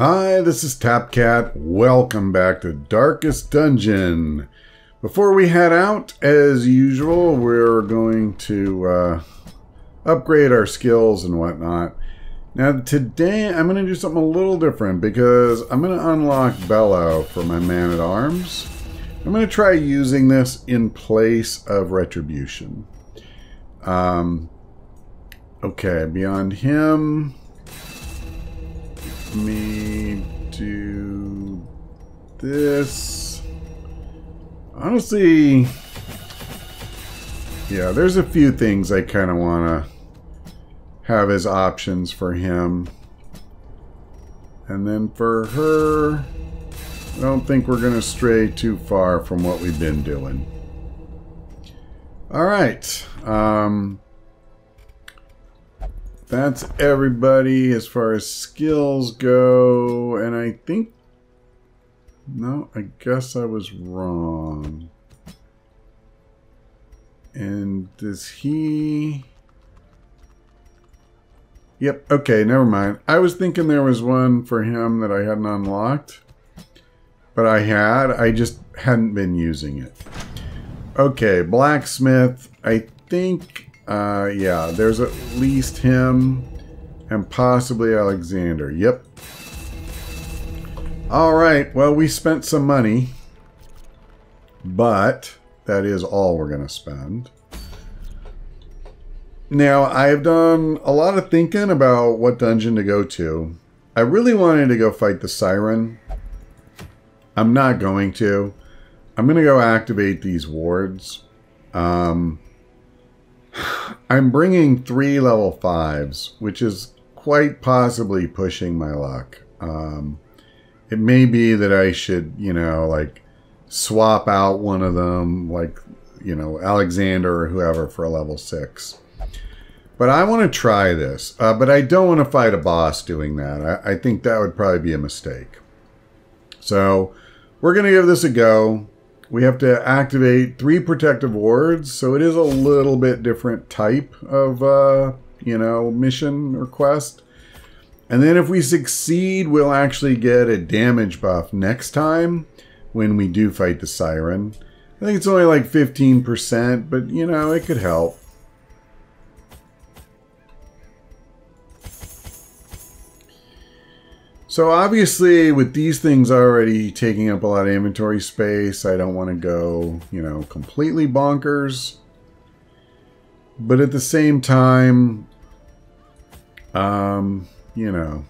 Hi, this is Tapcat. Welcome back to Darkest Dungeon. Before we head out, as usual, we're going to upgrade our skills and whatnot. Now, today I'm going to do something a little different because I'm going to unlock Bellow for my man-at-arms. I'm going to try using this in place of Retribution. Okay, beyond him, let me do this. Honestly, yeah, there's a few things I kind of want to have as options for him. And then for her, I don't think we're going to stray too far from what we've been doing. All right. That's everybody as far as skills go. And I think... No, I guess I was wrong. And does he... Yep, okay, never mind. I was thinking there was one for him that I hadn't unlocked. But I just hadn't been using it. Okay, Blacksmith, I think... yeah, there's at least him and possibly Alexander. Yep. Alright, well, we spent some money, but that is all we're going to spend. Now, I've done a lot of thinking about what dungeon to go to. I really wanted to go fight the Siren. I'm not going to. I'm going to go activate these wards. I'm bringing 3 level 5s, which is quite possibly pushing my luck. It may be that I should, you know, like swap out one of them, like, you know, Alexander or whoever for a level 6. But I want to try this. But I don't want to fight a boss doing that. I think that would probably be a mistake. So we're going to give this a go. We have to activate 3 protective wards, so it is a little bit different type of, you know, mission or quest. And then if we succeed, we'll actually get a damage buff next time when we do fight the Siren. I think it's only like 15%, but, you know, it could help. So obviously, with these things already taking up a lot of inventory space, I don't want to go, you know, completely bonkers. But at the same time, you know,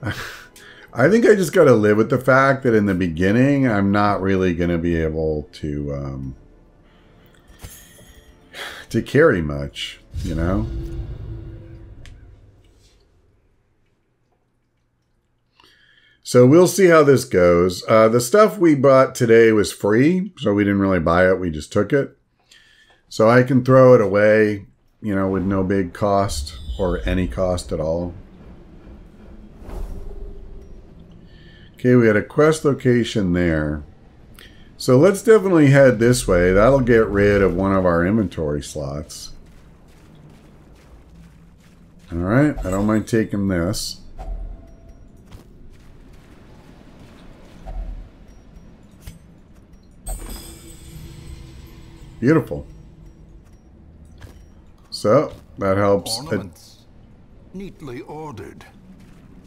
I think I just got to live with the fact that in the beginning, I'm not really going to be able to carry much, you know? So we'll see how this goes. The stuff we bought today was free, so we didn't really buy it. We just took it. So I can throw it away, you know, with no big cost or any cost at all. Okay, we had a quest location there. So let's definitely head this way. That'll get rid of one of our inventory slots. All right, I don't mind taking this. Beautiful. So, that helps. Ornaments, neatly ordered,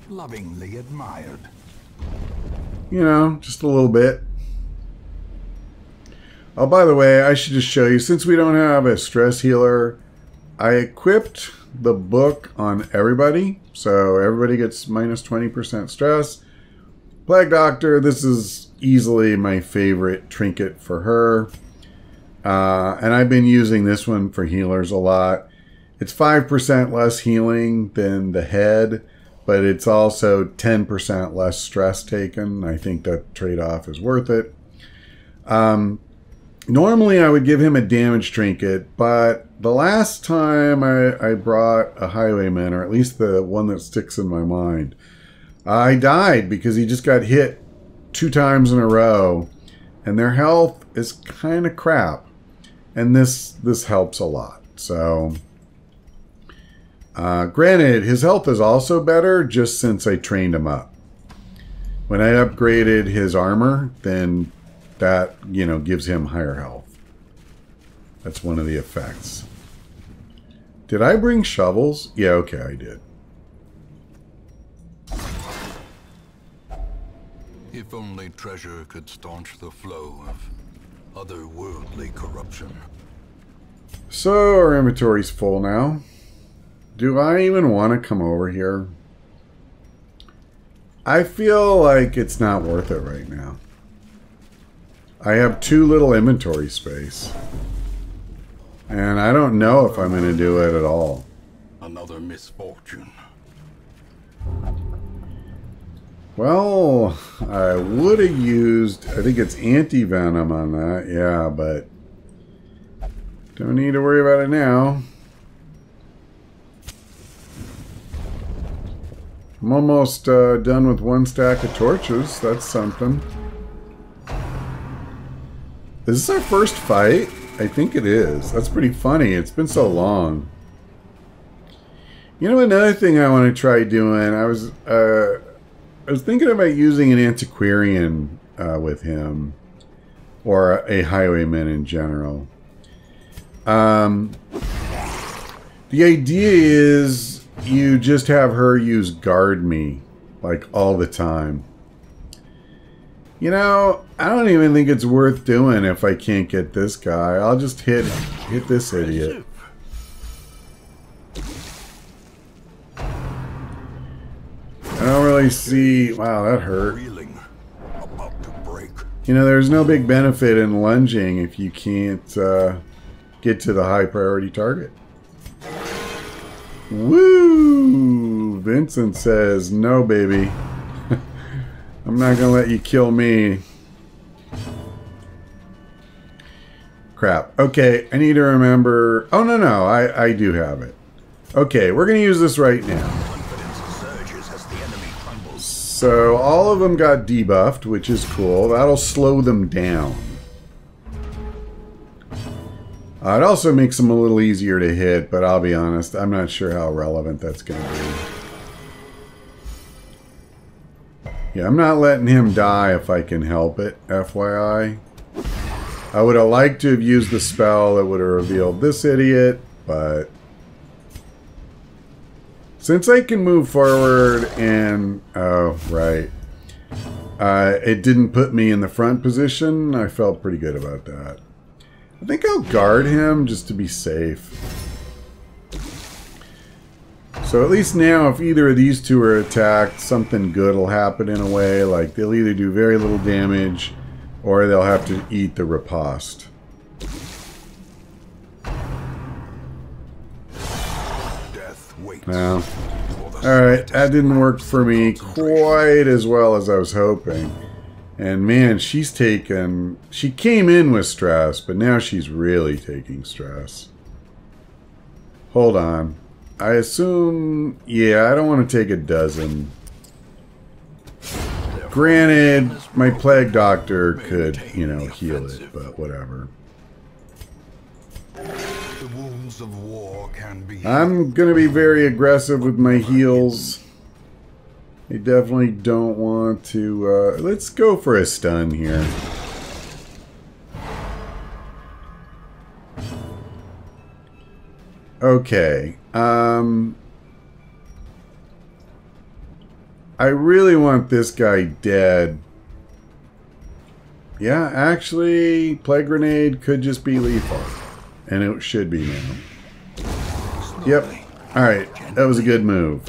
lovingly admired. You know, just a little bit. Oh, by the way, I should just show you, since we don't have a stress healer, I equipped the book on everybody. So everybody gets minus 20% stress. Plague Doctor, this is easily my favorite trinket for her. And I've been using this one for healers a lot. It's 5% less healing than the head, but it's also 10% less stress taken. I think that trade-off is worth it. Normally I would give him a damage trinket, but the last time I brought a highwayman, or at least the one that sticks in my mind, I died because he just got hit 2 times in a row, and their health is kind of crap. And this helps a lot. So Granted, his health is also better just since I trained him up. When I upgraded his armor, then that, you know, gives him higher health. That's one of the effects. Did I bring shovels? Yeah, okay, I did. If only treasure could staunch the flow of otherworldly corruption. So, our inventory's full now. Do I even want to come over here? I feel like it's not worth it right now. I have too little inventory space. And I don't know if I'm going to do it at all. Another misfortune. Well, I would have used, I think it's anti-venom on that, yeah, but don't need to worry about it now. I'm almost done with one stack of torches. That's something. Is this our first fight? I think it is. That's pretty funny. It's been so long. You know, another thing I want to try doing, I was thinking about using an antiquarian with him, or a highwayman in general. The idea is you just have her use guard me, like, all the time. You know, I don't even think it's worth doing if I can't get this guy. I'll just hit this idiot. I don't really see... Wow, that hurt. You know, there's no big benefit in lunging if you can't get to the high priority target. Woo! Vincent says, no, baby. I'm not going to let you kill me. Crap. Okay, I need to remember... Oh, no, I do have it. Okay, we're going to use this right now. So, all of them got debuffed, which is cool. That'll slow them down. It also makes them a little easier to hit, but I'll be honest, I'm not sure how relevant that's going to be. Yeah, I'm not letting him die if I can help it, FYI. I would have liked to have used the spell that would have revealed this idiot, but... Since I can move forward and... Oh, right. It didn't put me in the front position. I felt pretty good about that. I think I'll guard him just to be safe. So at least now, if either of these two are attacked, something good will happen in a way. Like, they'll either do very little damage, or they'll have to eat the riposte. Well, alright, that didn't work for me quite as well as I was hoping. And man, she's taken... She came in with stress, but now she's really taking stress. Hold on. I assume... Yeah, I don't want to take a dozen. Granted, my plague doctor could, you know, heal it, but whatever. The wounds of war can be... I'm going to be very aggressive with my heals. I definitely don't want to... let's go for a stun here. Okay. I really want this guy dead. Yeah, actually, Plague Grenade could just be lethal. And it should be now. Yep. Alright, that was a good move.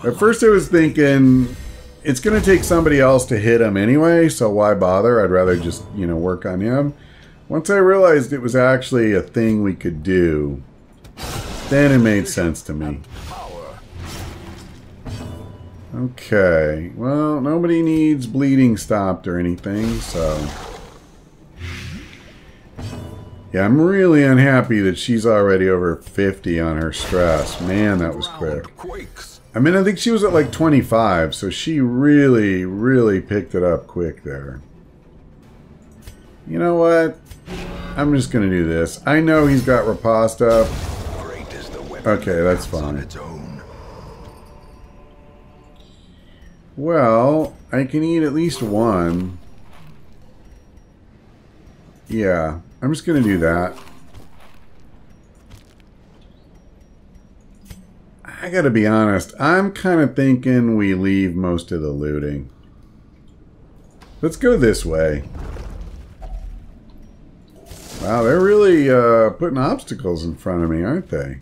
At first I was thinking, it's going to take somebody else to hit him anyway, so why bother? I'd rather just, you know, work on him. Once I realized it was actually a thing we could do, then it made sense to me. Okay, well, nobody needs bleeding stopped or anything, so... Yeah, I'm really unhappy that she's already over 50 on her stress. Man, that was quick. I mean, I think she was at like 25, so she really, really picked it up quick there. You know what? I'm just going to do this. I know he's got riposte up. Okay, that's on fine. its own. Well, I can eat at least one. Yeah, I'm just going to do that. I gotta be honest, I'm kind of thinking we leave most of the looting. Let's go this way. Wow, they're really putting obstacles in front of me, aren't they?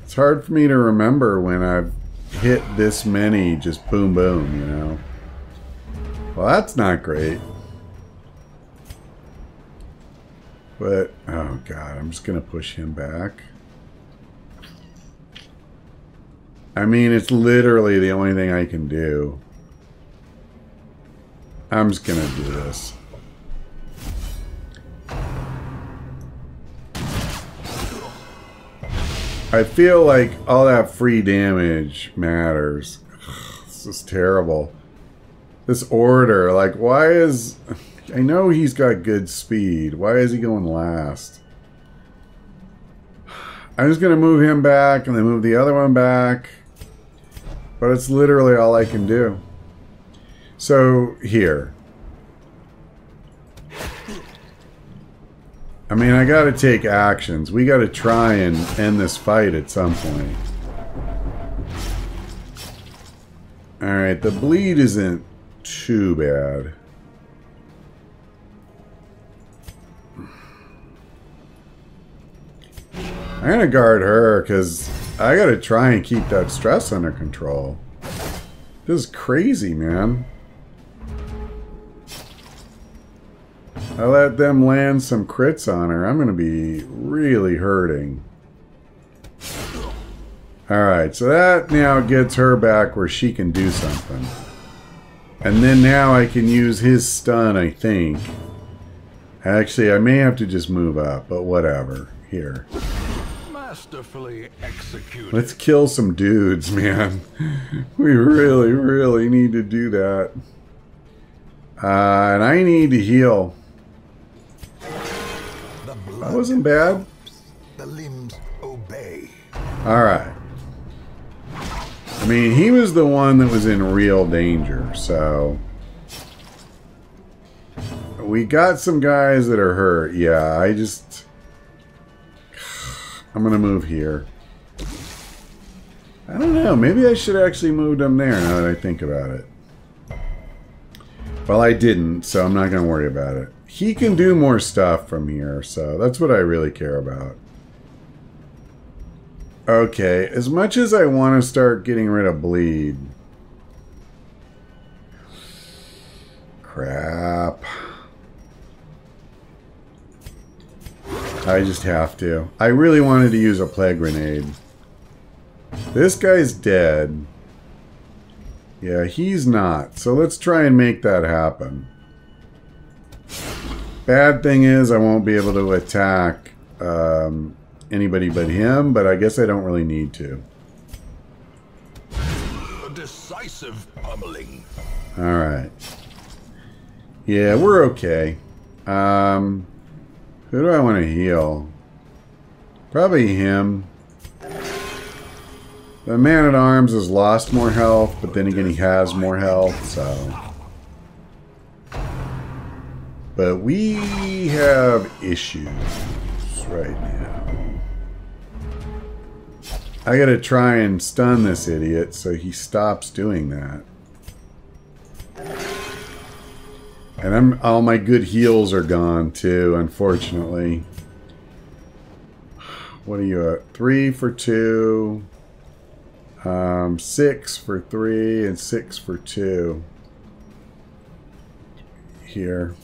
It's hard for me to remember when I've hit this many just boom boom, you know? Well, that's not great. But, oh god, I'm just going to push him back. I mean, it's literally the only thing I can do. I'm just going to do this. I feel like all that free damage matters. This is terrible. This order, like, why is... I know he's got good speed. Why is he going last? I'm just going to move him back and then move the other one back. But it's literally all I can do. So, here. I mean, I got to take actions. We got to try and end this fight at some point. Alright, the bleed isn't too bad. I'm gonna guard her because I gotta try and keep that stress under control. This is crazy, man. I let them land some crits on her. I'm gonna be really hurting. Alright, so that now gets her back where she can do something. And then now I can use his stun, I think. Actually, I may have to just move up, but whatever. Here. Masterfully executed. Let's kill some dudes, man. We really, really need to do that. And I need to heal. That wasn't bad. The limbs obey. Alright. I mean, he was the one that was in real danger, so... We got some guys that are hurt. Yeah, I'm gonna move here. I don't know. Maybe I should actually move them there now that I think about it. Well, I didn't, so I'm not gonna worry about it. He can do more stuff from here, so that's what I really care about. Okay, as much as I want to start getting rid of bleed. Crap. I just have to. I really wanted to use a plague grenade. This guy's dead. Yeah, he's not. So let's try and make that happen. Bad thing is I won't be able to attack anybody but him, but I guess I don't really need to. A decisive pummeling. Alright. Yeah, we're okay. Who do I want to heal? Probably him. The man-at-arms has lost more health, but then again he has more health, so... But we have issues right now. I gotta try and stun this idiot so he stops doing that. And all my good heals are gone too, unfortunately. What are you at? 3 for 2. 6 for 3 and 6 for 2. Here.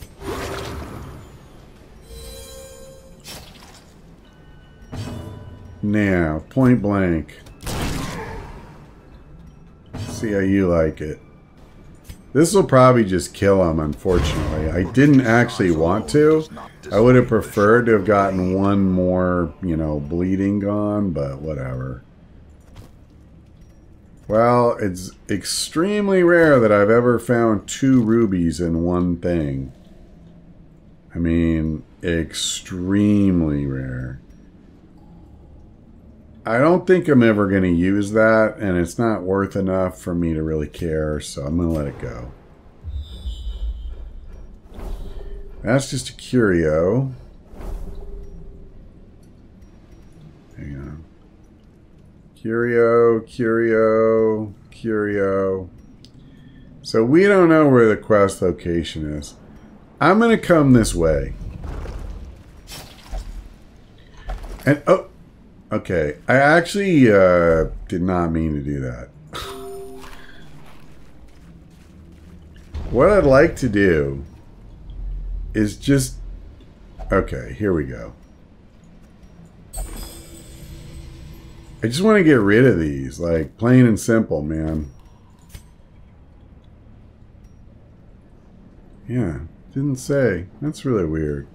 Now, point blank. See how you like it. This will probably just kill him, unfortunately. I didn't actually want to. I would have preferred to have gotten one more, you know, bleeding gone, but whatever. Well, it's extremely rare that I've ever found 2 rubies in one thing. I mean, extremely rare. I don't think I'm ever going to use that, and it's not worth enough for me to really care, so I'm going to let it go. That's just a curio. Hang on. Curio, curio, curio. So we don't know where the quest location is. I'm going to come this way. And, oh, okay. I actually did not mean to do that. What I'd like to do is just... Okay, here we go. I just want to get rid of these. Like, plain and simple, man. Yeah, didn't say. That's really weird.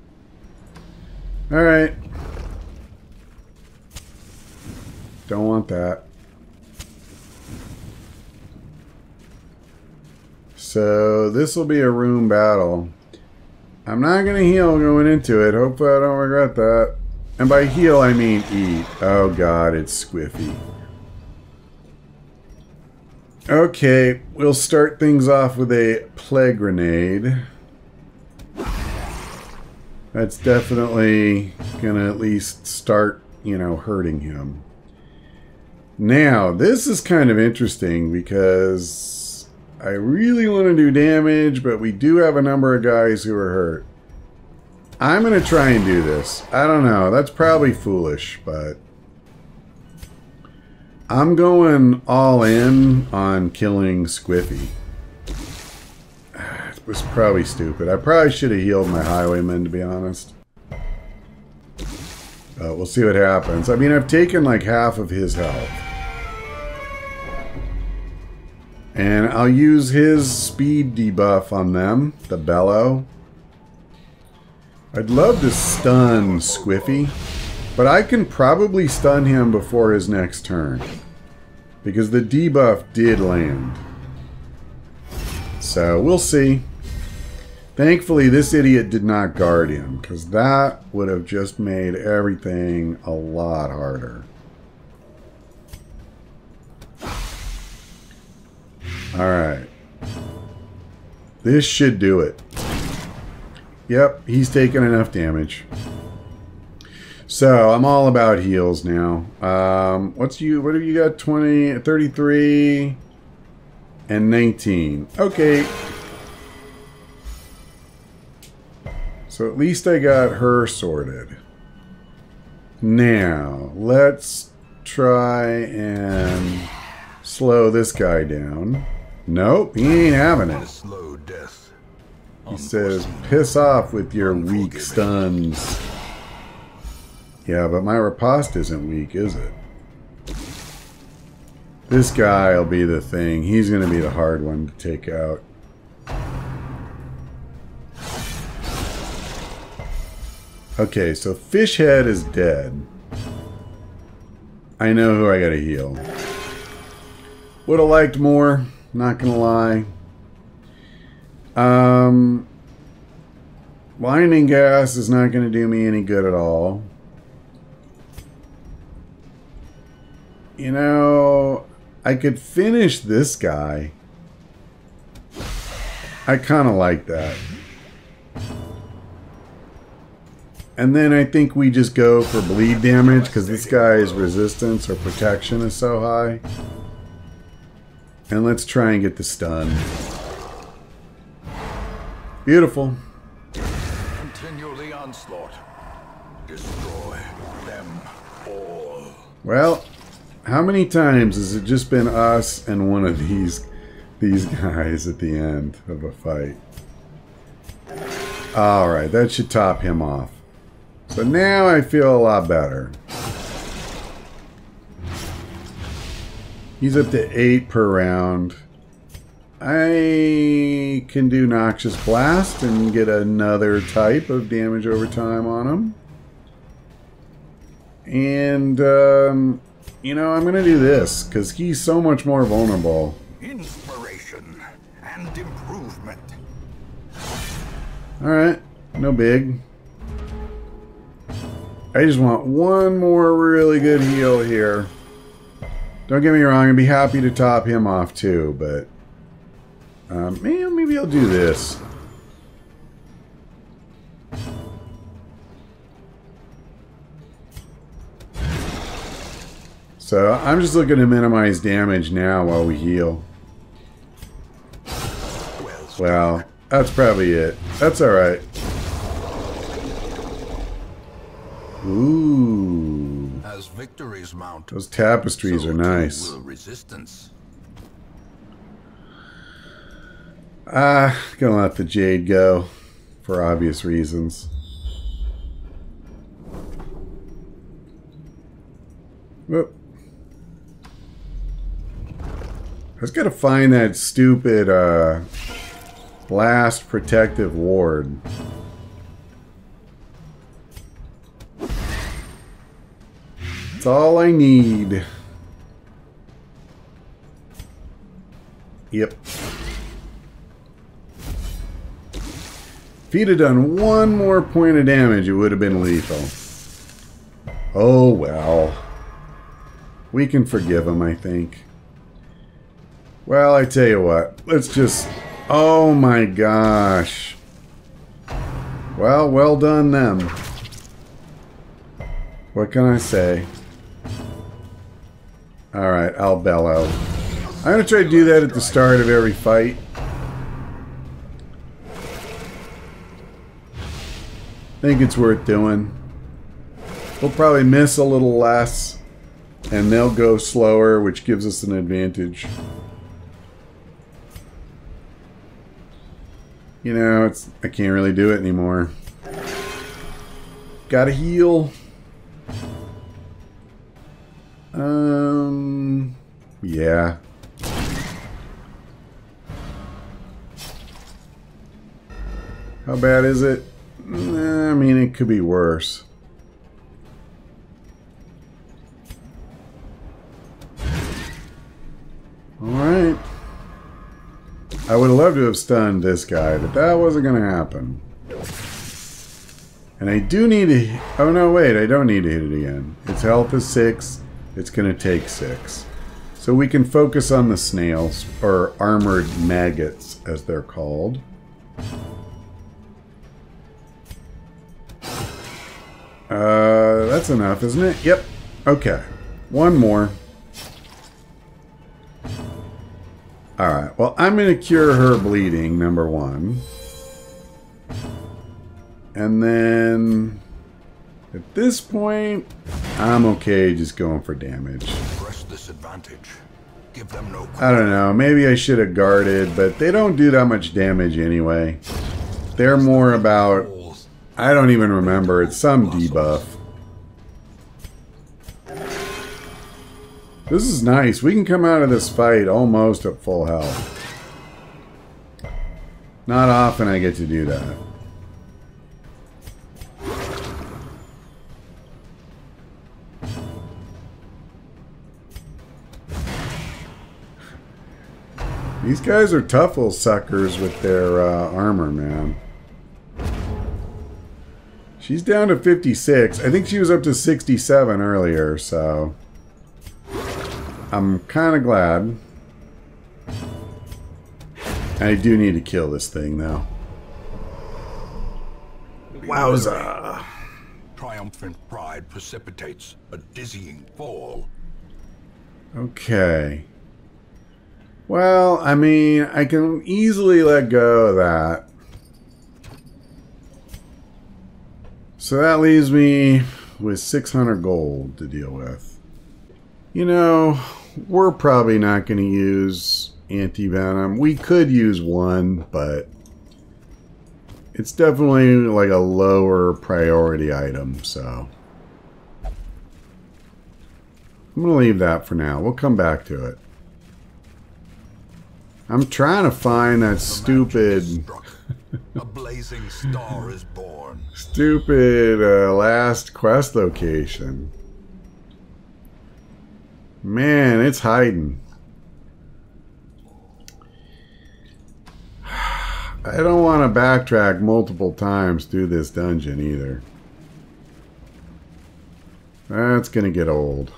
Alright. Don't want that. So, this will be a room battle. I'm not going to heal going into it. Hopefully I don't regret that. And by heal, I mean eat. Oh god, it's squiffy. Okay, we'll start things off with a plague grenade. That's definitely gonna at least start, you know, hurting him. Now, this is kind of interesting because I really want to do damage, but we do have a number of guys who are hurt. I'm gonna try and do this. I don't know, that's probably foolish, but I'm going all in on killing Squiffy. It was probably stupid. I probably should have healed my highwayman, to be honest. We'll see what happens. I mean, I've taken like half of his health. And I'll use his speed debuff on them, the bellow. I'd love to stun Squiffy, but I can probably stun him before his next turn. Because the debuff did land. So, we'll see. Thankfully, this idiot did not guard him, because that would have just made everything a lot harder. Alright. This should do it. Yep, he's taken enough damage. So, I'm all about heals now. What have you got? 20, 33, and 19. Okay. So at least I got her sorted. Now, let's try and slow this guy down. Nope, he ain't having it. Slow death. He says, piss off with your weak stuns. Yeah, but my riposte isn't weak, is it? This guy will be the thing. He's going to be the hard one to take out. Okay, so Fishhead is dead. I know who I gotta heal. Would have liked more, not gonna lie. Blinding gas is not gonna do me any good at all. You know, I could finish this guy. I kind of like that. And then I think we just go for bleed damage because this guy's resistance or protection is so high. And let's try and get the stun. Beautiful. Continue the onslaught. Destroy them all. Well, how many times has it just been us and one of these guys at the end of a fight? Alright, that should top him off. So now I feel a lot better. He's up to 8 per round. I can do Noxious Blast and get another type of damage over time on him. And, you know, I'm going to do this because he's so much more vulnerable. Inspiration and improvement. Alright. No big. I just want one more really good heal here. Don't get me wrong, I'd be happy to top him off too, but man, maybe I'll do this. So I'm just looking to minimize damage now while we heal. Well, that's probably it. That's alright. Ooh. As victories mount, Those tapestries are nice. Resistance. Gonna let the jade go for obvious reasons. Whoop. I just gotta find that stupid blast protective ward. That's all I need. Yep. If he'd have done one more point of damage, it would have been lethal. Oh well. We can forgive him, I think. Well, I tell you what. Let's just... Oh my gosh. Well done them. What can I say? Alright, I'll bellow. I'm going to try to do that at the start of every fight. I think it's worth doing. We'll probably miss a little less, and they'll go slower, which gives us an advantage. You know, I can't really do it anymore. Gotta heal. Yeah. How bad is it? I mean, it could be worse. Alright. I would have loved to have stunned this guy, but that wasn't going to happen. And I do need to... Oh, no, wait. I don't need to hit it again. Its health is 6. It's going to take 6. So we can focus on the snails, or armored maggots, as they're called. That's enough, isn't it? Yep. Okay. One more. Alright, well, I'm going to cure her bleeding, number 1. And then, at this point, I'm okay just going for damage. Press this advantage. Give them no... I don't know, maybe I should have guarded, but they don't do that much damage anyway. They're more about... I don't even remember, it's some debuff. This is nice. We can come out of this fight almost at full health. Not often I get to do that. These guys are tough little suckers with their armor, man. She's down to 56. I think she was up to 67 earlier, so... I'm kind of glad. I do need to kill this thing, though. Wowza. Triumphant pride precipitates a dizzying fall. Okay. Well, I mean, I can easily let go of that. So that leaves me with 600 gold to deal with. You know, we're probably not going to use anti-venom. We could use one, but it's definitely like a lower priority item, so I'm going to leave that for now. We'll come back to it. I'm trying to find that stupid... A blazing star is born. Stupid last quest location. Man, it's hiding. I don't want to backtrack multiple times through this dungeon either. That's going to get old.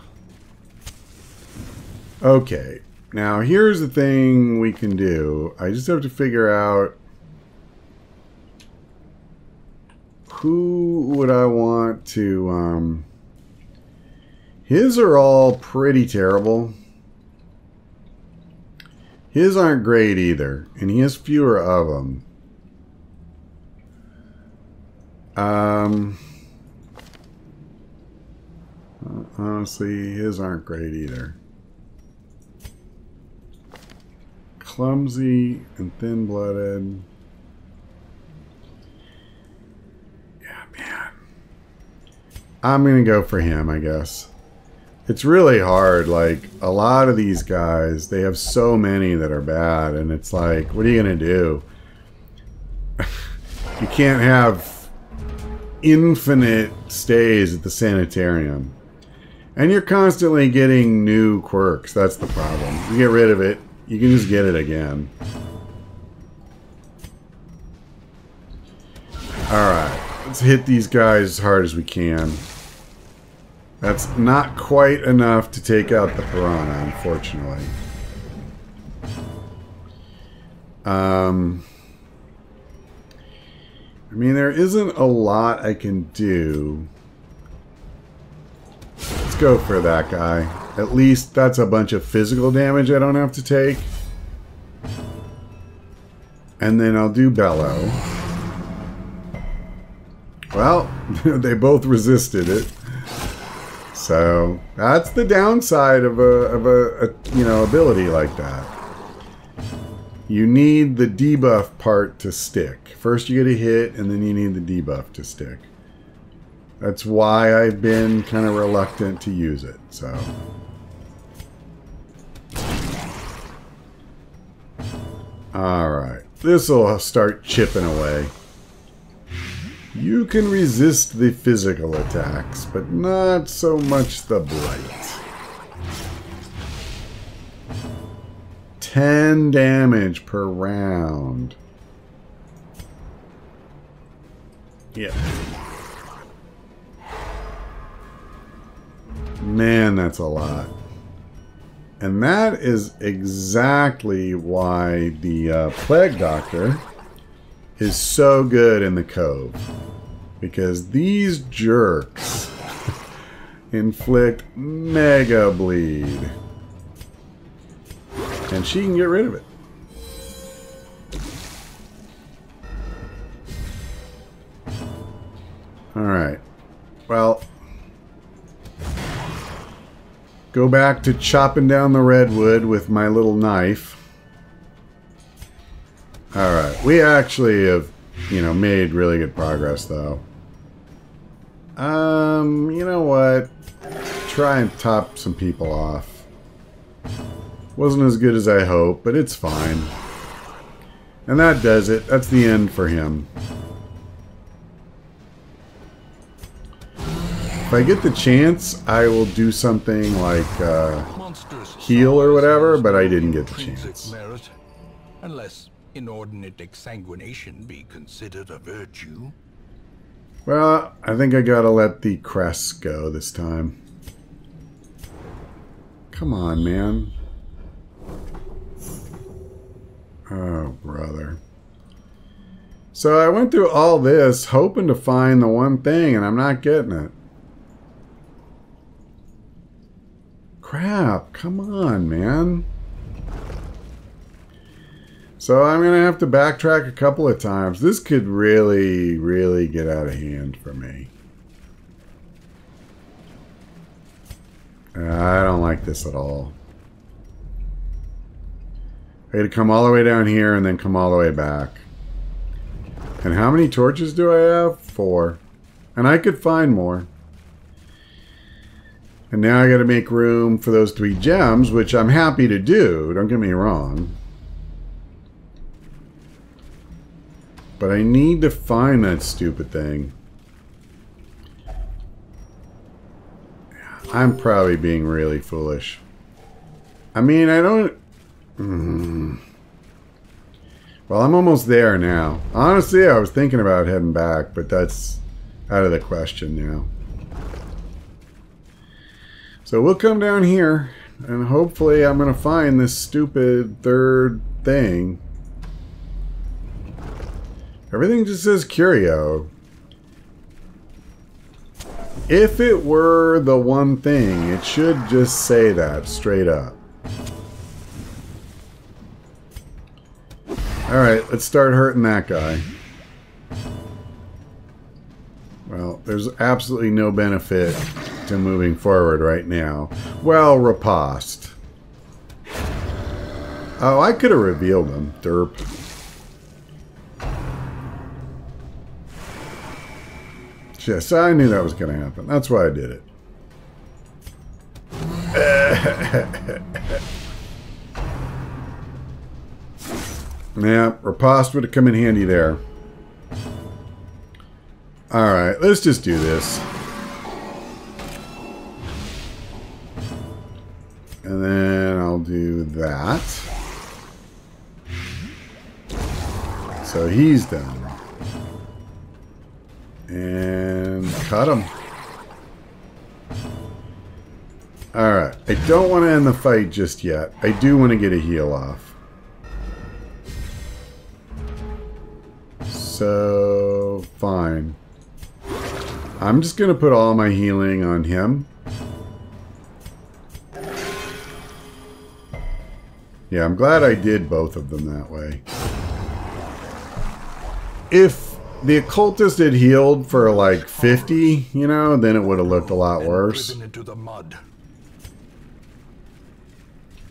Okay. Now, here's the thing we can do. I just have to figure out who would I want to... His are all pretty terrible. His aren't great either, and he has fewer of them. Honestly, his aren't great either. Clumsy and thin-blooded. Yeah, man. I'm gonna go for him, I guess. It's really hard. Like, a lot of these guys, they have so many that are bad, and it's like, what are you gonna do? You can't have infinite stays at the sanitarium. And you're constantly getting new quirks. That's the problem. You get rid of it, you can just get it again. Alright, let's hit these guys as hard as we can. That's not quite enough to take out the piranha, unfortunately. I mean, there isn't a lot I can do. Let's go for that guy. At least that's a bunch of physical damage I don't have to take. And then I'll do Bellow. Well, they both resisted it. So that's the downside of a you know, ability like that. You need the debuff part to stick. First you get a hit, and then you need the debuff to stick. That's why I've been kind of reluctant to use it. So all right, this will start chipping away. You can resist the physical attacks, but not so much the blight. 10 damage per round. Yeah. Man, that's a lot. And that is exactly why the Plague Doctor is so good in the Cove. Because these jerks inflict mega bleed. And she can get rid of it. Alright. Well, go back to chopping down the redwood with my little knife. Alright, we actually have, you know, made really good progress, though. You know what? Try and top some people off. Wasn't as good as I hoped, but it's fine. And that does it. That's the end for him. If I get the chance, I will do something like heal or whatever, but I didn't get the chance. Merit, unless inordinate exsanguination be considered a virtue. Well, I think I gotta let the crests go this time. Come on, man. Oh, brother. So I went through all this hoping to find the one thing, and I'm not getting it. Crap, come on, man. So I'm going to have to backtrack a couple of times. This could really, really get out of hand for me. I don't like this at all. I had to come all the way down here and then come all the way back. And how many torches do I have? 4. And I could find more. And now I got to make room for those 3 gems, which I'm happy to do. Don't get me wrong. But I need to find that stupid thing. I'm probably being really foolish. I mean, I don't... Well, Well, I'm almost there now. Honestly, I was thinking about heading back, but that's out of the question now. So we'll come down here, and hopefully I'm going to find this stupid third thing. Everything just says curio. If it were the one thing, it should just say that straight up. Alright, let's start hurting that guy. Well, there's absolutely no benefit to moving forward right now. Well, riposte. Oh, I could have revealed him. Derp. Yes, I knew that was going to happen. That's why I did it. Yeah, riposte would have come in handy there. Alright, let's just do this. And then I'll do that. So he's done. And cut him. Alright, I don't want to end the fight just yet. I do want to get a heal off. So, fine. I'm just going to put all my healing on him. Yeah, I'm glad I did both of them that way. If the occultist had healed for like 50, you know, then it would have looked a lot worse. Into the mud.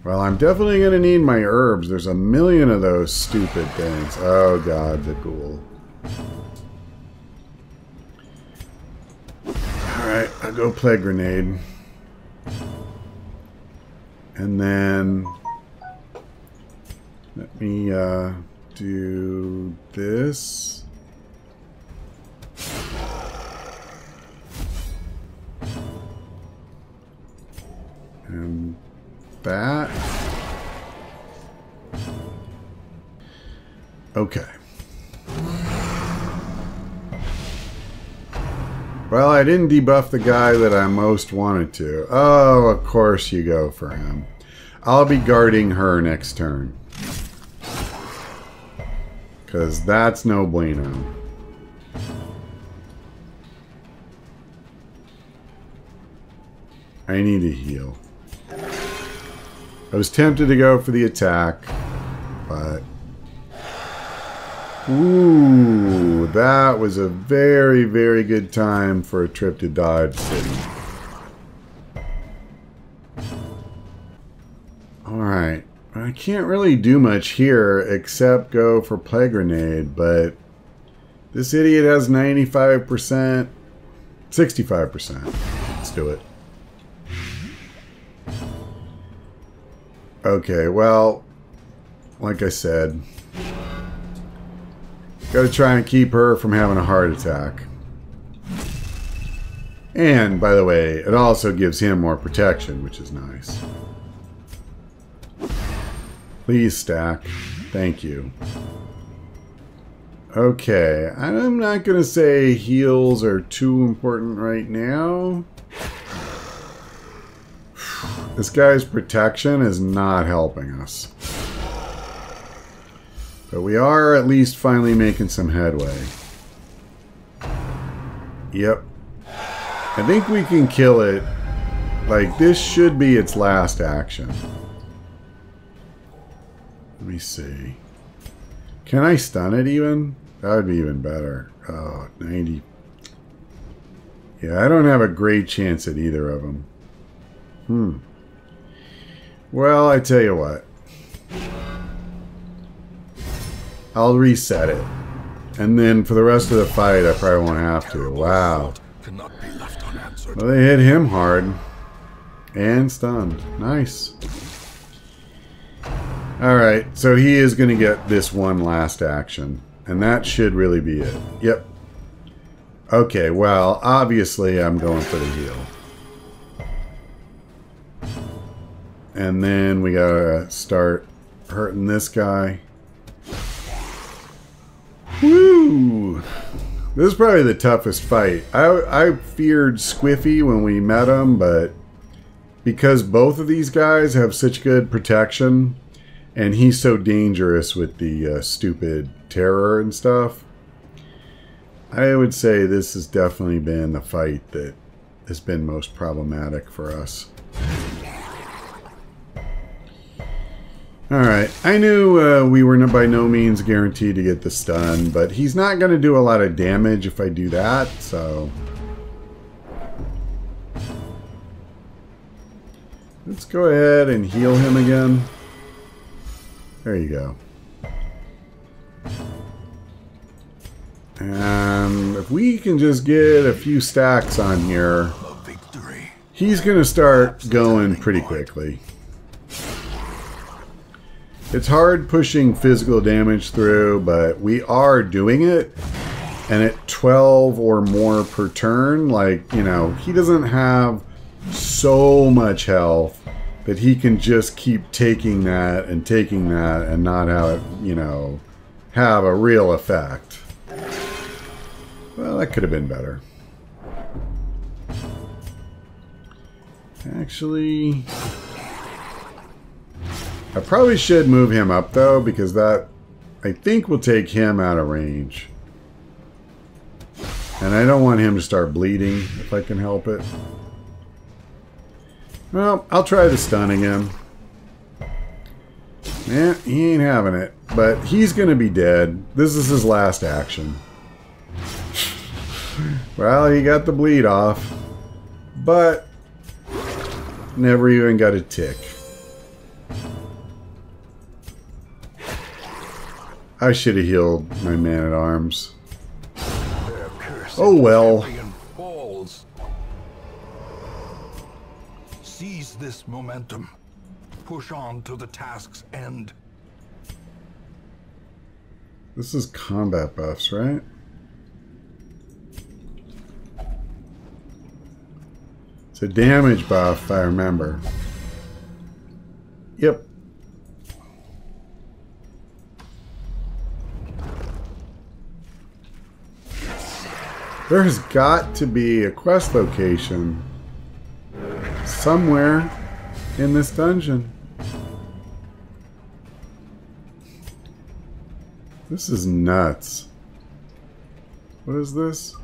Well, I'm definitely going to need my herbs. There's a million of those stupid things. Oh god, the ghoul. Alright, I'll go plague grenade. And then let me do this. And that. Okay. Well, I didn't debuff the guy that I most wanted to. Oh, of course you go for him. I'll be guarding her next turn. Because that's no bueno. I need to heal. I was tempted to go for the attack, but... Ooh, that was a very, very good time for a trip to Dodge City. Alright, I can't really do much here except go for Plague Grenade, but this idiot has 95%, 65%. Let's do it. Okay, well, like I said, gotta try and keep her from having a heart attack. And, by the way, it also gives him more protection, which is nice. Please stack. Thank you. Okay, I'm not gonna say heals are too important right now. This guy's protection is not helping us. But we are at least finally making some headway. Yep. I think we can kill it. Like, this should be its last action. Let me see. Can I stun it even? That would be even better. Oh, 90. Yeah, I don't have a great chance at either of them. Well, I tell you what. I'll reset it. And then for the rest of the fight, I probably won't have to. Wow. Well, they hit him hard. And stunned. Nice. Alright, so he is going to get this one last action. And that should really be it. Yep. Okay, well, obviously I'm going for the heal. And then we gotta start hurting this guy. Woo! This is probably the toughest fight. I feared Squiffy when we met him, but because both of these guys have such good protection, and he's so dangerous with the stupid terror and stuff, I would say this has definitely been the fight that has been most problematic for us. Alright, I knew we were by no means guaranteed to get the stun, but he's not going to do a lot of damage if I do that, so... let's go ahead and heal him again. There you go. And if we can just get a few stacks on here, he's going to start going pretty quickly. It's hard pushing physical damage through, but we are doing it. And at 12 or more per turn, like, you know, he doesn't have so much health that he can just keep taking that and not have it, you know, have a real effect. Well, that could have been better. Actually, I probably should move him up, though, because that, I think, will take him out of range. And I don't want him to start bleeding, if I can help it. Well, I'll try the stun again. Yeah, he ain't having it. But he's going to be dead. This is his last action. Well, he got the bleed off. But never even got a tick. I should have healed my man-at-arms. Oh well. Seize this momentum. Push on to the task's end. This is combat buffs, right? It's a damage buff, if I remember. Yep. There has got to be a quest location somewhere in this dungeon. This is nuts. What is this?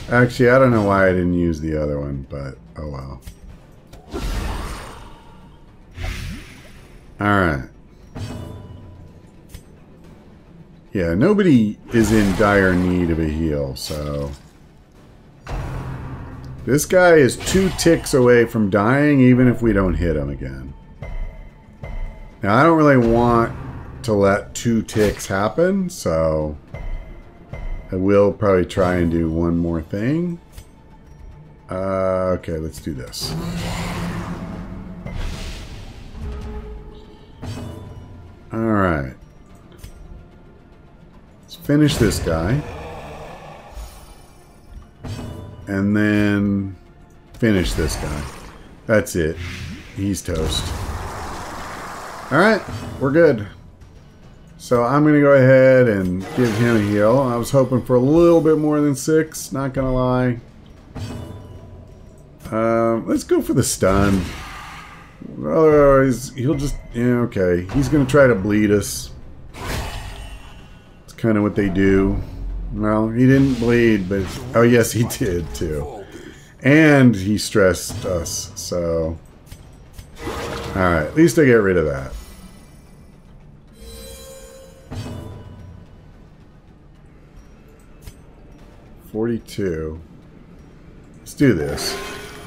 Actually, I don't know why I didn't use the other one, but oh well. Alright. Yeah, nobody is in dire need of a heal, so... this guy is 2 ticks away from dying, even if we don't hit him again. Now, I don't really want to let 2 ticks happen, so... I will probably try and do one more thing. Okay, let's do this. Alright. Let's finish this guy. And then finish this guy. That's it. He's toast. Alright, we're good. So I'm going to go ahead and give him a heal. I was hoping for a little bit more than 6, not going to lie. Let's go for the stun. Otherwise, he'll just... yeah, okay. He's going to try to bleed us. It's kind of what they do. Well, he didn't bleed, but... oh, yes, he did, too. And he stressed us, so... alright, at least I get rid of that. $42. Let's do this.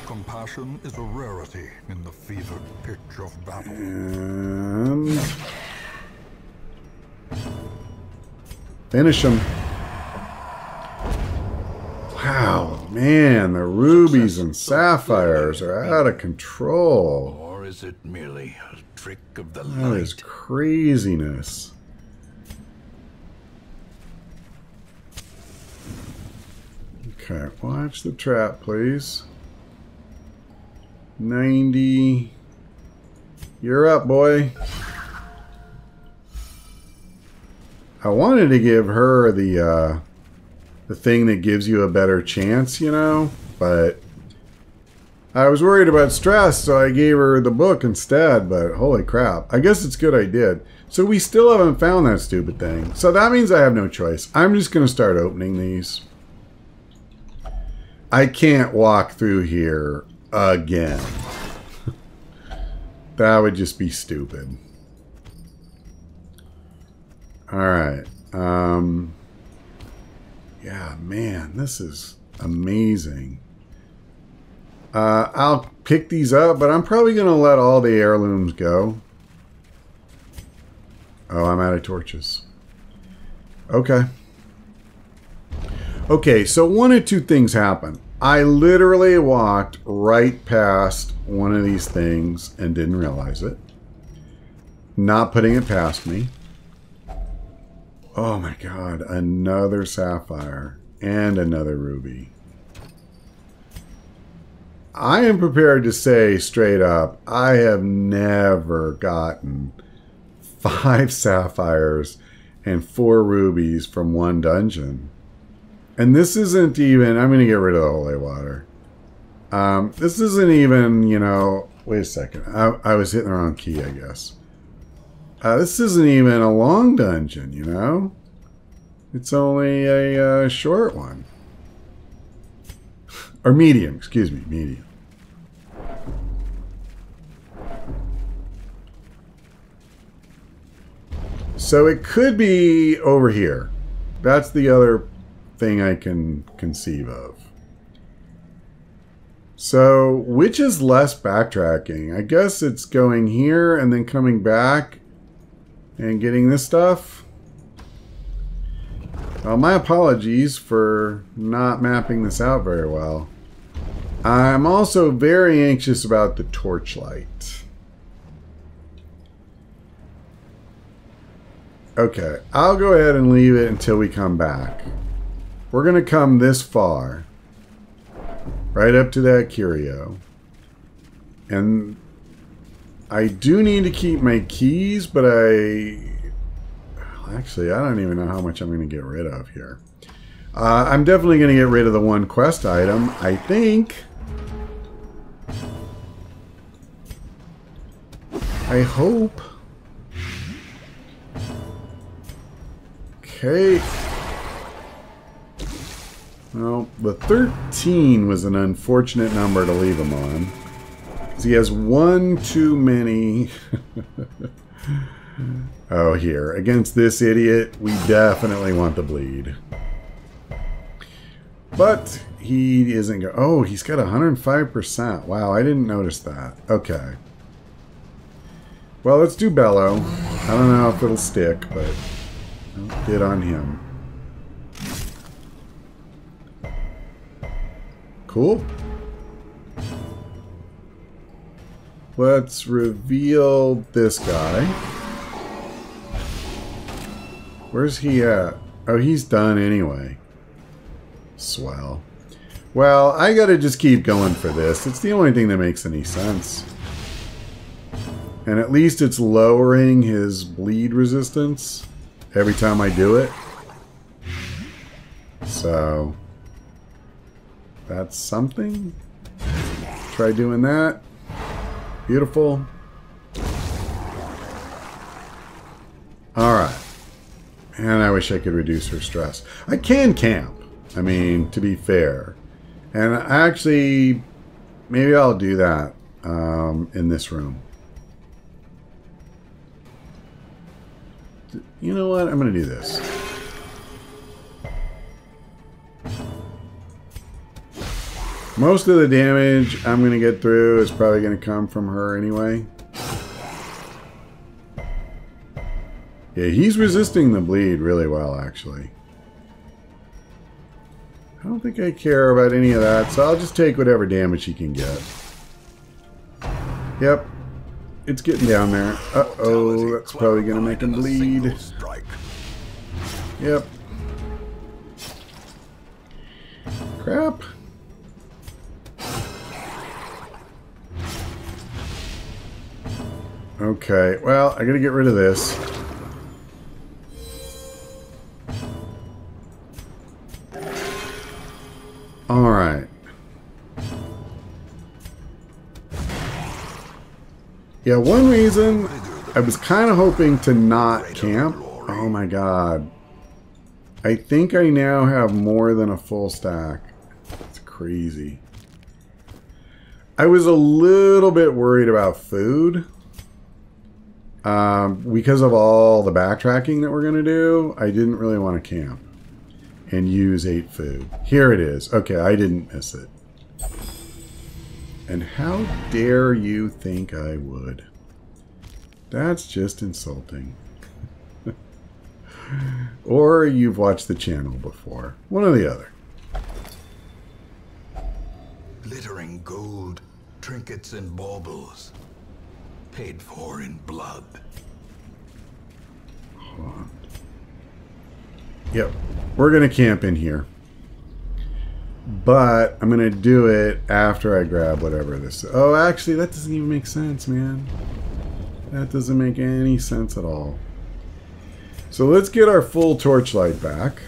Compassion is a rarity in the fevered pitch of battle. And... finish him. Wow, man, the rubies and sapphires are out of control. Or is it merely a trick of the light? That is craziness. Okay, watch the trap, please. 90. You're up, boy. wanted to give her the thing that gives you a better chance, you know, but I was worried about stress, so I gave her the book instead, but holy crap. I guess it's good I did. So we still haven't found that stupid thing. So that means I have no choice. I'm just going to start opening these. I can't walk through here again. That would just be stupid. Alright. Yeah, man, this is amazing. I'll pick these up, but I'm probably going to let all the heirlooms go. Oh, I'm out of torches. Okay. Okay, so one of two things happened. I literally walked right past one of these things and didn't realize it. Not putting it past me. Oh my god, another sapphire and another ruby. I am prepared to say straight up, I have never gotten 5 sapphires and 4 rubies from one dungeon. And this isn't even, I'm going to get rid of the holy water. This isn't even, you know, wait a second. I was hitting the wrong key, I guess. This isn't even a long dungeon, you know? It's only a short one. Or medium, excuse me, medium. So it could be over here. That's the other thing I can conceive of. So, which is less backtracking? I guess it's going here and then coming back and getting this stuff. Well, my apologies for not mapping this out very well. I'm also very anxious about the torchlight. Okay, I'll go ahead and leave it until we come back. We're going to come this far. Right up to that curio. And I do need to keep my keys, but actually, I don't even know how much I'm going to get rid of here. I'm definitely going to get rid of the one quest item, I think. I hope. Okay. Well, the 13 was an unfortunate number to leave him on. Because he has one too many. Oh, here. Against this idiot, we definitely want the bleed. But he isn't... Oh, he's got 105%. Wow, I didn't notice that. Okay. Well, let's do Bellow. I don't know if it'll stick, but I'll get on him. Cool. Let's reveal this guy. Where's he at? Oh, he's done anyway. Swell. Well, I gotta just keep going for this. It's the only thing that makes any sense. And at least it's lowering his bleed resistance every time I do it. So... that's something. Try doing that. Beautiful. Alright. And I wish I could reduce her stress. I can camp. I mean, to be fair. And actually, maybe I'll do that in this room. You know what? I'm going to do this. Most of the damage I'm going to get through is probably going to come from her anyway. Yeah, he's resisting the bleed really well, actually. I don't think I care about any of that, so I'll just take whatever damage he can get. Yep. It's getting down there. Uh-oh, that's probably going to make him bleed. Yep. Crap. Okay, well, I gotta get rid of this. All right. Yeah, one reason I was kind of hoping to not camp. Oh my god. I think I now have more than a full stack. It's crazy. I was a little bit worried about food. Because of all the backtracking that we're going to do, I didn't really want to camp and use 8 food. Here it is. Okay, I didn't miss it. And how dare you think I would? That's just insulting. Or you've watched the channel before. One or the other. Glittering gold, trinkets and baubles. Paid for in blood. Hold on. Yep. We're going to camp in here. But I'm going to do it after I grab whatever this is. Oh, actually, that doesn't even make sense, man. That doesn't make any sense at all. So let's get our full torchlight back.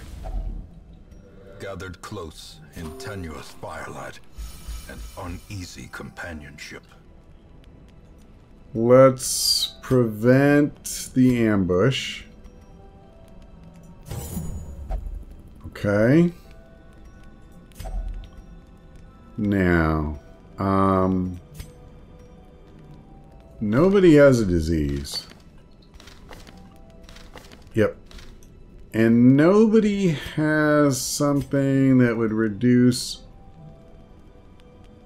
Gathered close in tenuous firelight and uneasy companionship. Let's prevent the ambush. Okay. Now, nobody has a disease. Yep. And nobody has something that would reduce...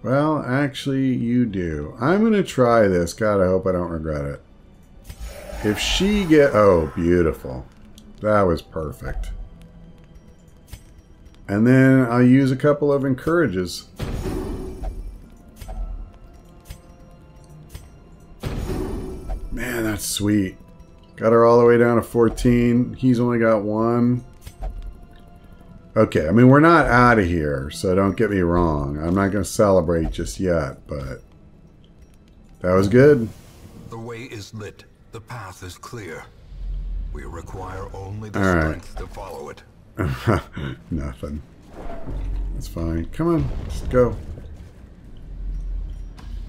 Well, actually, you do. I'm going to try this. God, I hope I don't regret it. If she get... Oh, beautiful. That was perfect. And then I'll use a couple of encourages. Man, that's sweet. Got her all the way down to 14. He's only got 1. Okay, I mean, we're not out of here, so don't get me wrong. I'm not going to celebrate just yet, but that was good. The way is lit. The path is clear. We require only the strength to follow it. Nothing. That's fine. Come on, just go.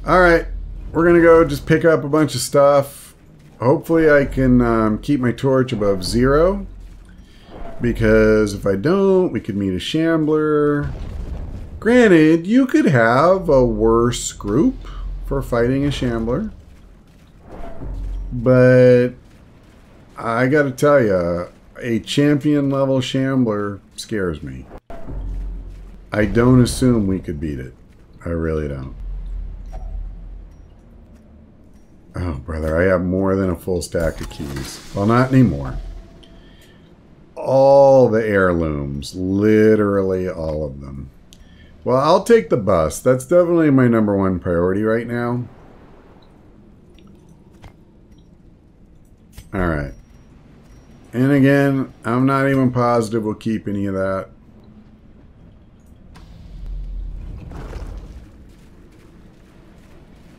Alright, we're going to go just pick up a bunch of stuff. Hopefully I can keep my torch above 0. Because if I don't, we could meet a shambler. Granted, you could have a worse group for fighting a shambler. But I gotta tell you, a champion level shambler scares me. I don't assume we could beat it. I really don't. Oh, brother, I have more than a full stack of keys. Well, not anymore. All the heirlooms. Literally all of them. Well, I'll take the bus. That's definitely my #1 priority right now. Alright. And again, I'm not even positive we'll keep any of that.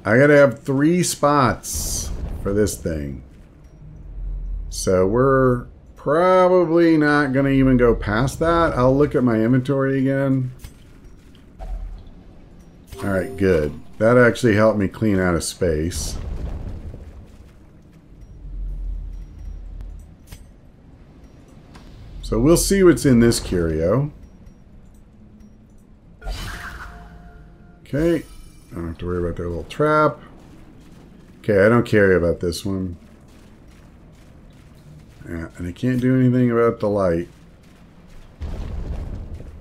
I gotta have 3 spots for this thing. So we're probably not gonna even go past that. I'll look at my inventory again. Alright, good. That actually helped me clean out a space. So we'll see what's in this curio. Okay. Don't have to worry about that little trap. Okay, I don't care about this one. Yeah, and I can't do anything about the light.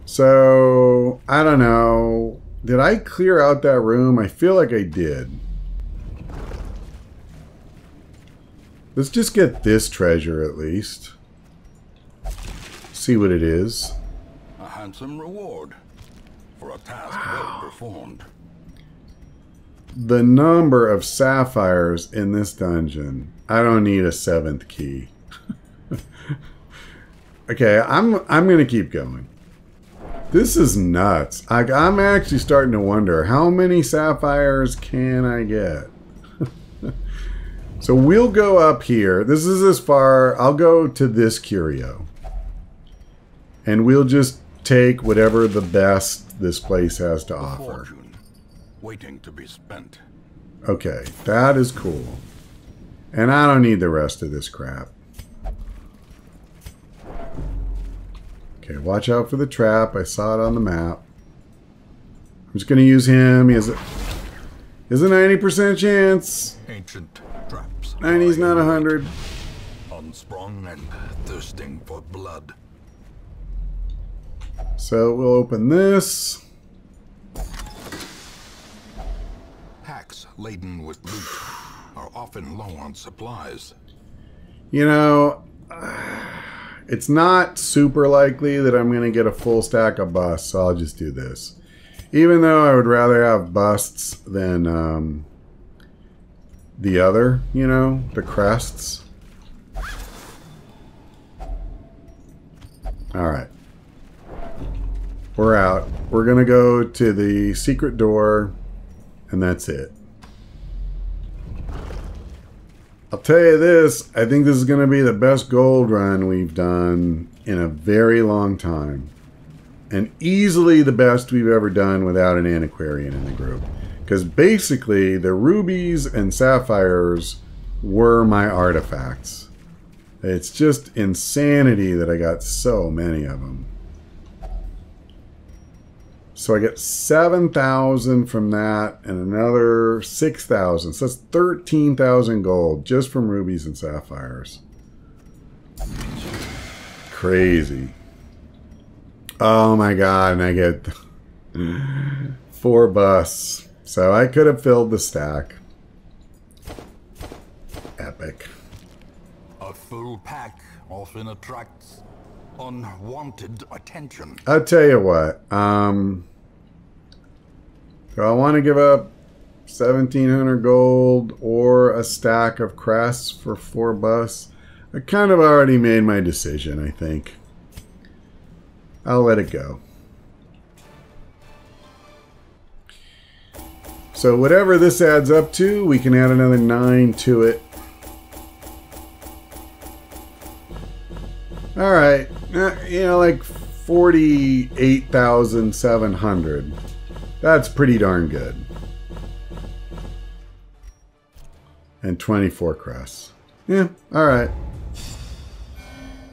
So, I don't know. Did I clear out that room? I feel like I did. Let's just get this treasure at least. See what it is. A handsome reward for a task well performed. The number of sapphires in this dungeon. I don't need a 7th key. Okay, I'm gonna keep going. This is nuts. I'm actually starting to wonder how many sapphires can I get. So we'll go up here. This is as far. I'll go to this curio, and we'll just take whatever the best this place has to offer. Fortune waiting to be spent. Okay, that is cool. And I don't need the rest of this crap. Okay, watch out for the trap. I saw it on the map. I'm just going to use him. He has a 90% chance. Ancient traps. 90's not 100. Unsprung and thirsting for blood. So we'll open this. Packs laden with loot are often low on supplies. You know, it's not super likely that I'm going to get a full stack of busts, so I'll just do this. Even though I would rather have busts than the other, you know, the crests. Alright. We're out. We're going to go to the secret door, and that's it. I'll tell you this, I think this is going to be the best gold run we've done in a very long time. And easily the best we've ever done without an antiquarian in the group. Because basically, the rubies and sapphires were my artifacts. It's just insanity that I got so many of them. So I get 7,000 from that and another 6,000. So that's 13,000 gold just from rubies and sapphires. Crazy. Oh my god, and I get 4 busts. So I could have filled the stack. Epic. A full pack often attracts unwanted attention. I'll tell you what. Do I want to give up 1,700 gold or a stack of crests for 4 busts? I kind of already made my decision, I think. I'll let it go. So whatever this adds up to, we can add another 9 to it. Alright, you know, like 48,700. That's pretty darn good. And 24 crests. Yeah, alright.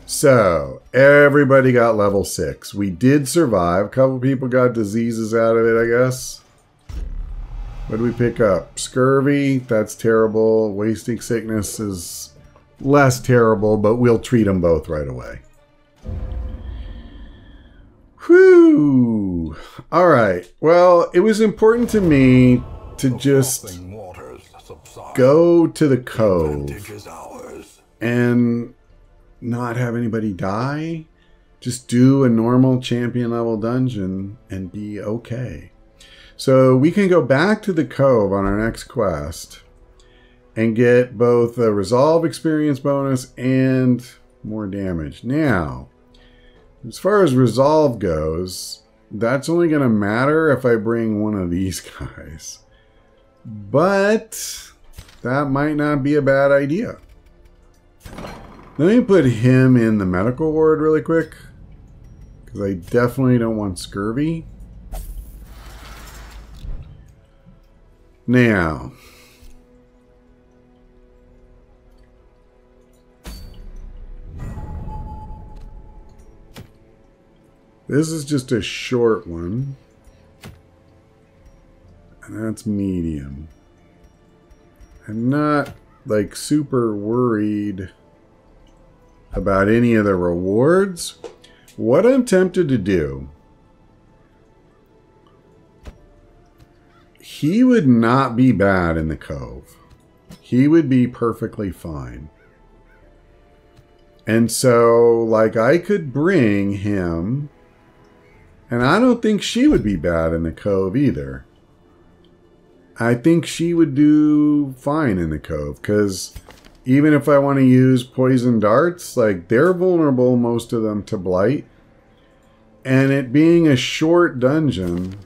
So, everybody got level 6. We did survive. A couple people got diseases out of it, I guess. What did we pick up? Scurvy, that's terrible. Wasting sickness is less terrible, but we'll treat them both right away. Whew! Alright, well, it was important to me to just go to the cove and not have anybody die. Just do a normal champion level dungeon and be okay. So we can go back to the cove on our next quest and get both the resolve experience bonus and more damage. Now, as far as resolve goes, that's only going to matter if I bring one of these guys. But that might not be a bad idea. Let me put him in the medical ward really quick, because I definitely don't want scurvy. Now, this is just a short one, and that's medium. I'm not like super worried about any of the rewards. What I'm tempted to do, he would not be bad in the cove. He would be perfectly fine. And so, like, I could bring him, and I don't think she would be bad in the cove either. I think she would do fine in the cove, because even if I want to use poison darts, like, they're vulnerable, most of them, to blight. And it being a short dungeon,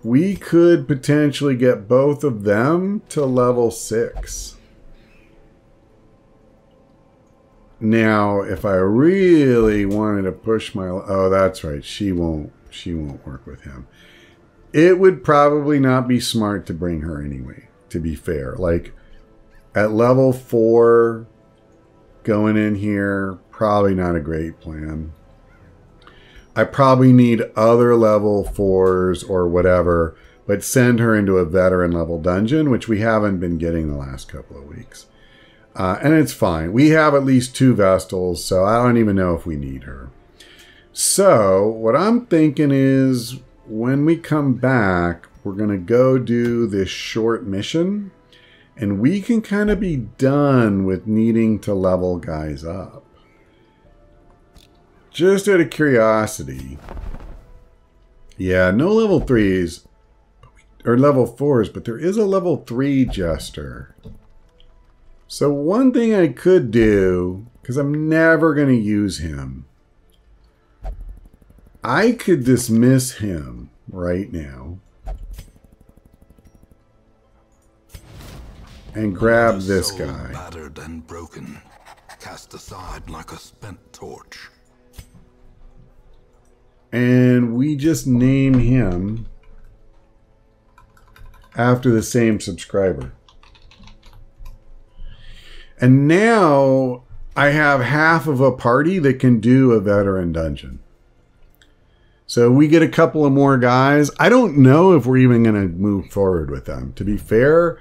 we could potentially get both of them to level 6. Now, if I really wanted to push my... Oh, that's right. She won't work with him. It would probably not be smart to bring her anyway, to be fair. Like, at level 4, going in here, probably not a great plan. I probably need other level 4s or whatever, but send her into a veteran level dungeon, which we haven't been getting the last couple of weeks. And it's fine. We have at least 2 Vestals, so I don't even know if we need her. So what I'm thinking is when we come back, we're going to go do this short mission, and we can kind of be done with needing to level guys up. Just out of curiosity. Yeah, no level 3s or level 4s, but there is a level 3 Jester. So one thing I could do, because I'm never going to use him, I could dismiss him right now and grab this guy. Battered and broken, cast aside like a spent torch. And we just name him after the same subscriber. And now I have half of a party that can do a veteran dungeon. So we get a couple of more guys. I don't know if we're even going to move forward with them. To be fair,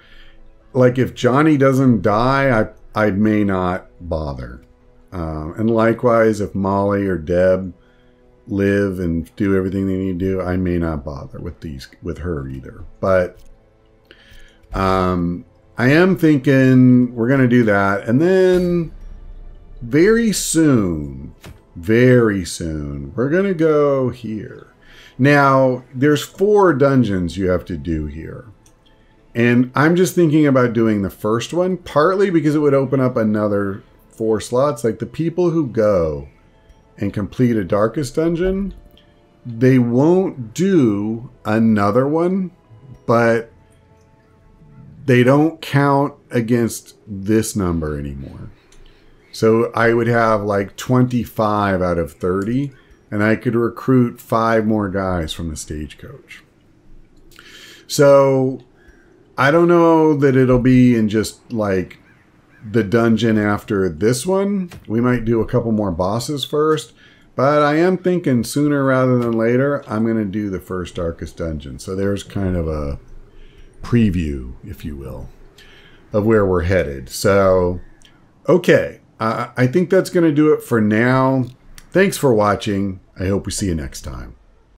like if Johnny doesn't die, I may not bother. And likewise, if Molly or Deb live and do everything they need to do, I may not bother with her either. But I am thinking we're going to do that. And then very soon, we're going to go here. Now, there's 4 dungeons you have to do here. And I'm just thinking about doing the first one, partly because it would open up another 4 slots. Like the people who go and complete a Darkest dungeon, they won't do another one, but they don't count against this number anymore. So I would have like 25 out of 30, and I could recruit 5 more guys from the stagecoach. So I don't know that it'll be in just like the dungeon after this one. We might do a couple more bosses first, but I am thinking sooner rather than later, I'm going to do the first Darkest dungeon. So there's kind of a preview, if you will, of where we're headed. So, okay. I think that's going to do it for now. Thanks for watching. I hope we see you next time.